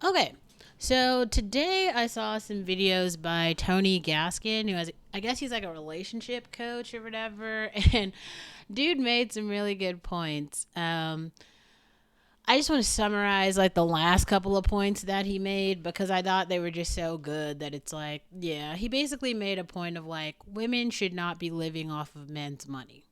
Okay, so today I saw some videos by Tony Gaskin, who has, I guess he's like a relationship coach or whatever, and dude made some really good points. I just want to summarize like the last couple of points that he made because I thought they were just so good that it's like, yeah, he basically made a point of like women should not be living off of men's money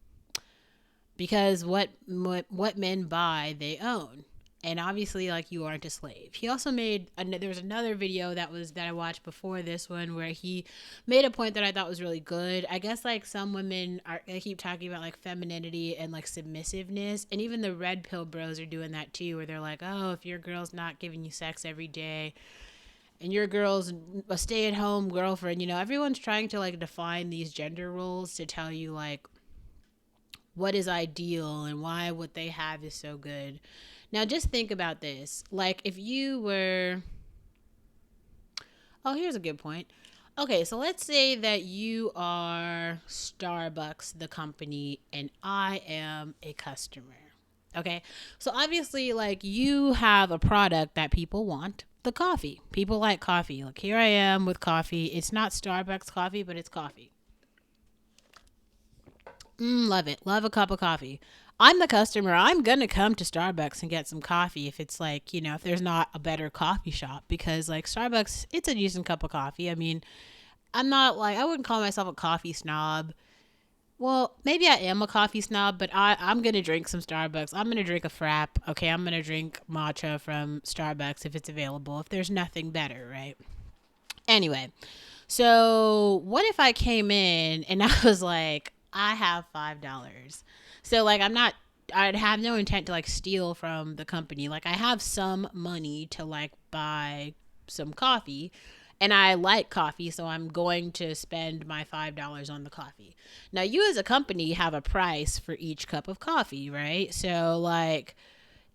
because what men buy they own, and obviously like you aren't a slave. He also made there was another video that I watched before this one where he made a point that I thought was really good. I guess like some women are, they keep talking about like femininity and like submissiveness, and even the red pill bros are doing that too, where they're like, oh, if your girl's not giving you sex every day and your girl's a stay-at-home girlfriend, everyone's trying to like define these gender roles to tell you like what is ideal and why what they have is so good. Now, just think about this. Like, if you were. Oh, here's a good point. Okay, so let's say that you are Starbucks, the company, and I am a customer. Okay, so obviously, like, you have a product that people want, the coffee. People like coffee. Like, here I am with coffee. It's not Starbucks coffee, but it's coffee. Love it. Love a cup of coffee. I'm the customer. I'm going to come to Starbucks and get some coffee if it's like, if there's not a better coffee shop because like Starbucks, it's a decent cup of coffee. I mean, I'm not like, I wouldn't call myself a coffee snob. Well, maybe I am a coffee snob, but I'm going to drink some Starbucks. I'm going to drink a frap. Okay. I'm going to drink matcha from Starbucks if it's available, if there's nothing better, right? Anyway, so what if I came in and I was like, I have $5. So like I'd have no intent to like steal from the company. Like I have some money to like buy some coffee and I like coffee, so I'm going to spend my $5 on the coffee. Now you as a company have a price for each cup of coffee, right? So like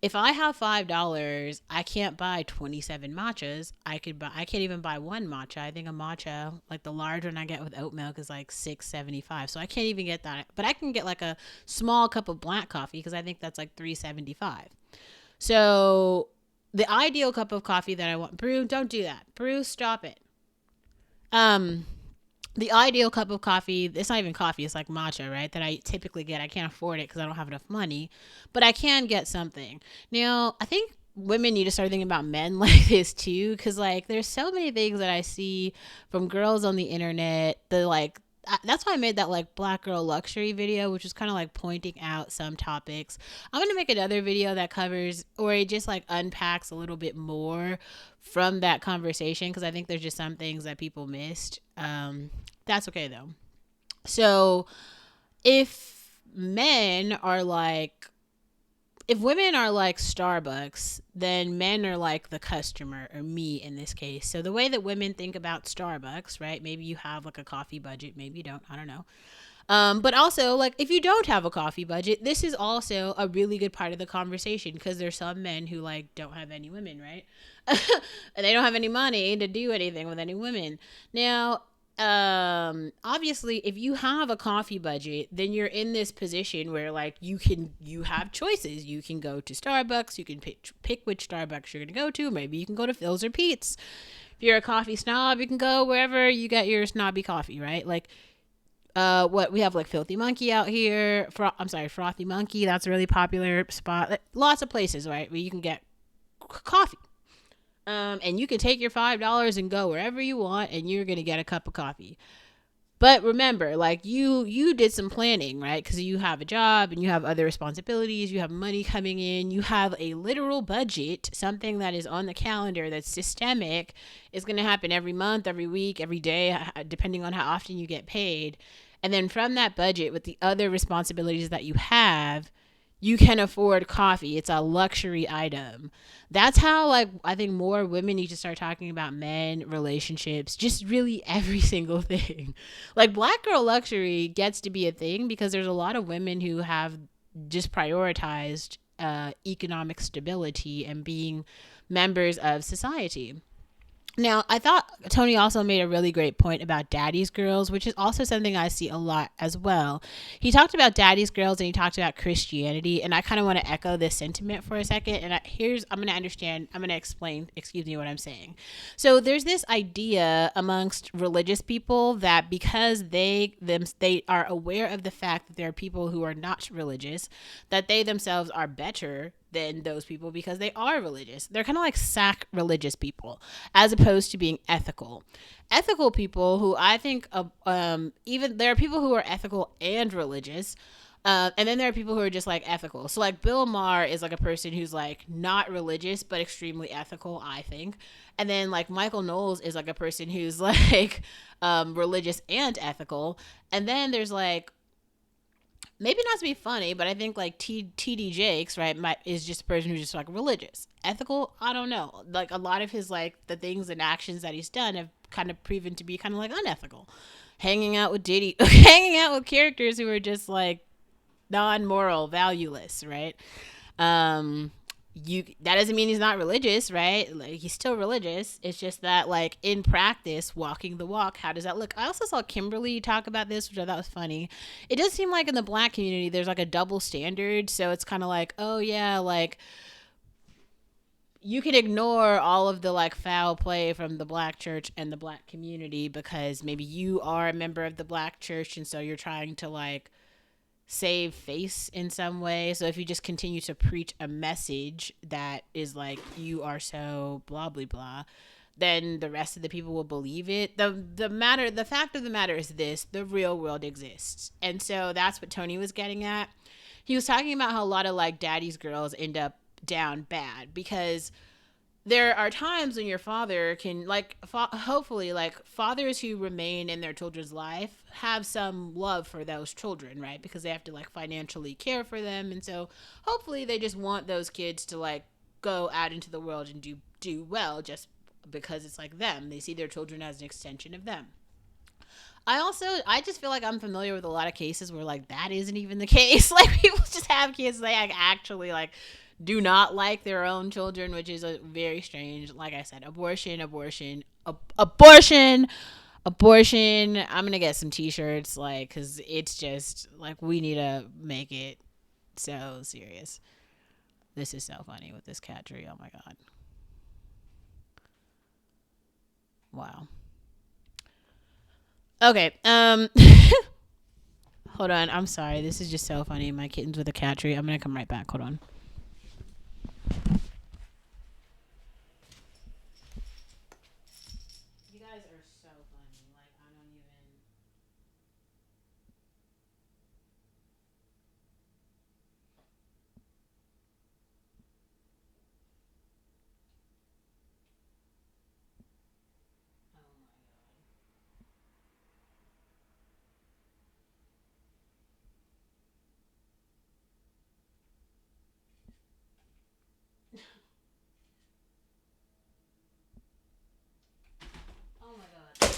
if I have $5, I can't buy 27 matchas. I can't even buy one matcha. I think a matcha, like the large one I get with oat milk is like 6.75. So I can't even get that. But I can get like a small cup of black coffee because I think that's like 3.75. So the ideal cup of coffee that I want, brew, don't do that. Brew, stop it. Um the ideal cup of coffee, it's not even coffee, it's like matcha, right? That I typically get. I can't afford it because I don't have enough money, but I can get something. Now, I think women need to start thinking about men like this too, because like there's so many things that I see from girls on the internet. The like that's why I made that like black girl luxury video, which is kind of like pointing out some topics. I'm gonna make another video that covers or it just like unpacks a little bit more from that conversation because I think there's just some things that people missed. That's okay though. So if men are like if women are like Starbucks, then men are like the customer or me in this case. So the way that women think about Starbucks, right? Maybe you have like a coffee budget, maybe you don't. I don't know. But also, like, if you don't have a coffee budget, this is also a really good part of the conversation because there's some men who like don't have any women, right? And they don't have any money to do anything with any women. Now, obviously if you have a coffee budget, then you're in this position where like you have choices. You can go to Starbucks, you can pick which Starbucks you're going to go to. Maybe you can go to Phil's or Pete's. If you're a coffee snob, you can go wherever you get your snobby coffee, right? Like what we have like Filthy Monkey out here. I'm sorry, Frothy Monkey. That's a really popular spot. Lots of places, right, where you can get coffee. And you can take your $5 and go wherever you want, and you're gonna get a cup of coffee. But remember, like you did some planning, right? Because you have a job and you have other responsibilities. You have money coming in. You have a literal budget, something that is on the calendar that's systemic. Is going to happen every month, every week, every day, depending on how often you get paid. And then from that budget, with the other responsibilities that you have, you can afford coffee. It's a luxury item. That's how like I think more women need to start talking about men, relationships, just really every single thing. Like black girl luxury gets to be a thing because there's a lot of women who have just prioritized economic stability and being members of society. Now, I thought Tony also made a really great point about daddy's girls, which is also something I see a lot as well. He talked about daddy's girls and he talked about Christianity, and I kind of want to echo this sentiment for a second. And I'm going to understand, I'm going to explain, excuse me, what I'm saying. So there's this idea amongst religious people that because they are aware of the fact that there are people who are not religious, that they themselves are better than those people because they are religious. They're kind of like sacrilegious people as opposed to being ethical. Ethical people who I think, even there are people who are ethical and religious. And then there are people who are just like ethical. So like Bill Maher is like a person who's like not religious but extremely ethical, I think. And then like Michael Knowles is like a person who's like religious and ethical. And then there's like, maybe not to be funny, but I think like TD Jakes, right, is just a person who's just like religious. Ethical, I don't know. Like a lot of his like the things and actions that he's done have kind of proven to be kind of like unethical. Hanging out with Diddy, hanging out with characters who are just like non-moral, valueless, right? Um you that doesn't mean he's not religious, right? Like he's still religious. It's just that like in practice, walking the walk, how does that look? I also saw Kimberly talk about this, which I thought was funny. It does seem like in the black community there's like a double standard. So it's kind of like, oh yeah, like you can ignore all of the like foul play from the black church and the black community because maybe you are a member of the black church and so you're trying to like save face in some way. So if you just continue to preach a message that is like you are so blah blah blah, then the rest of the people will believe it. The fact of the matter is this: the real world exists, and so that's what Tony was getting at. He was talking about how a lot of like daddy's girls end up down bad because there are times when your father can like hopefully like fathers who remain in their children's life have some love for those children, right? Because they have to like financially care for them, and so hopefully they just want those kids to like go out into the world and do well just because it's like them. They see their children as an extension of them. I just feel like I'm familiar with a lot of cases where like that isn't even the case. Like people just have kids they like actually like do not like their own children, which is a very strange. Like I said, abortion. I'm gonna get some T-shirts, like, cause it's just like we need to make it so serious. This is so funny with this cat tree. Oh my god! Wow. Okay. Hold on. I'm sorry. This is just so funny. My kitten's with a cat tree. I'm gonna come right back. Hold on. You guys are so funny. Like I don't even. Oh my god. Oh my god.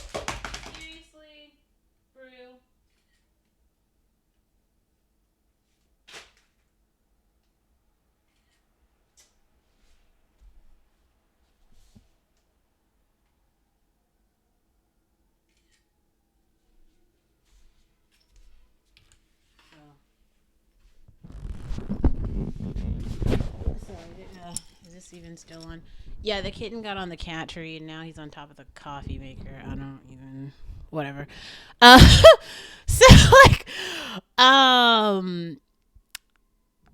Seriously, for real. Oh. Sorry. Is this even still on? Yeah, the kitten got on the cat tree and now he's on top of the coffee maker. I don't even. Whatever. Uh, so like, um,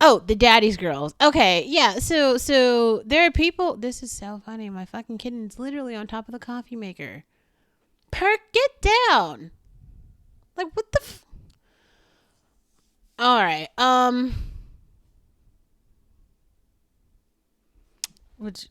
oh, the daddy's girls. Okay, yeah. So there are people. This is so funny. My fucking kitten's literally on top of the coffee maker. Perk, get down. Like what the? All right. Which